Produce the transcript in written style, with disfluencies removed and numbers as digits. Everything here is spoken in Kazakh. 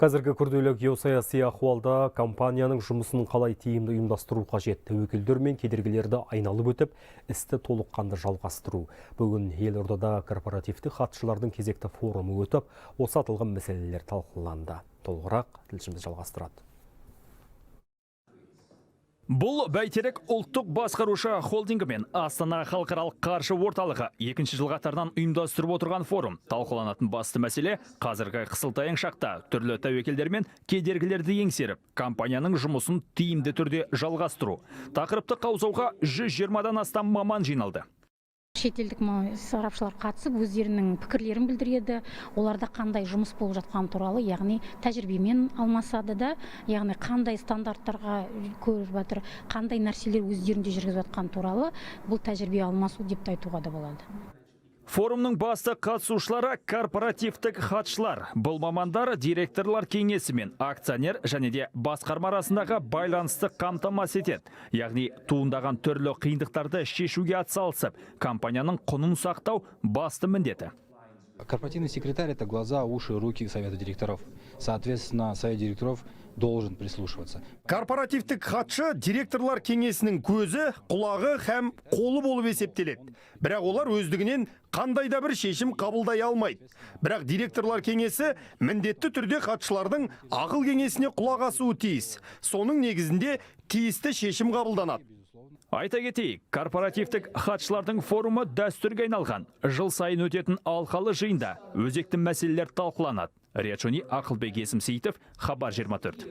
Қазіргі күрделі геосаяси ахуалда компанияның жұмысын қалай тиімді ұйымдастыру қажет. Тәуекелдер мен кедергілерді айналып өтіп, істі толыққанды жалғастыру. Бүгін елордада корпоративті хатшылардың кезекті форумы өтіп, осы аталған мәселелер талқыланды. Толығырақ тілшіміз жалғастырады. Бұл бәйтерек ұлттық басқарушы холдингі мен Астана халықаралық қаржы орталығы екінші жыл қатарынан ұйымдастырып отырған форум. Талқыланатын басты мәселе қазіргі қысылтаяң шақта түрлі тәуекелдер мен кедергілерді еңсеріп, компанияның жұмысын тиімді түрде жалғастыру. Тақырыпты қаузауға 120-дан астам маман жиналды. Шетелдік сарапшылар қатысып, өздерінің пікірлерін білдіреді. Оларда қандай жұмыс болып жатқан туралы, яғни тәжірибемен алмасады да, яғни қандай стандарттарға көріп жатыр, қандай нәрселер өздерінде жүргізіп жатқан туралы бұл тәжірибе алмасу деп айтуға да болады. Форумның басты қатысушылары корпоративтік хатшылар. Бұл мамандар директорлар кеңесі мен акционер және де басқарма арасындағы байланысты қамтамасыз етеді. Яғни туындаған түрлі қиындықтарды шешуге атсалысып, компанияның құнын сақтау басты міндеті. Корпоративный секретарь – это глаза, уши, руки совета директоров. Соответственно, совет директоров должен прислушиваться. Корпоративтік хатшы директорлар кеңесінің көзі, құлағы һәм қолы болып есептеледі. Бірақ олар өздігінен қандай да бір шешім қабылдай алмайды. Бірақ директорлар кеңесі міндетті түрде хатшылардың ақыл кеңесіне құлақ асуы тиіс. Соның негізінде тиісті шешім қабылданады. Айта кетейік, корпоративтік хатшылардың форумы дәстүрге айналған. Жыл сайын өтетін алқалы жиында өзекті мәселелер талқыланады. Риат Шони, Ақылбек Есімсейітов, Хабар 24.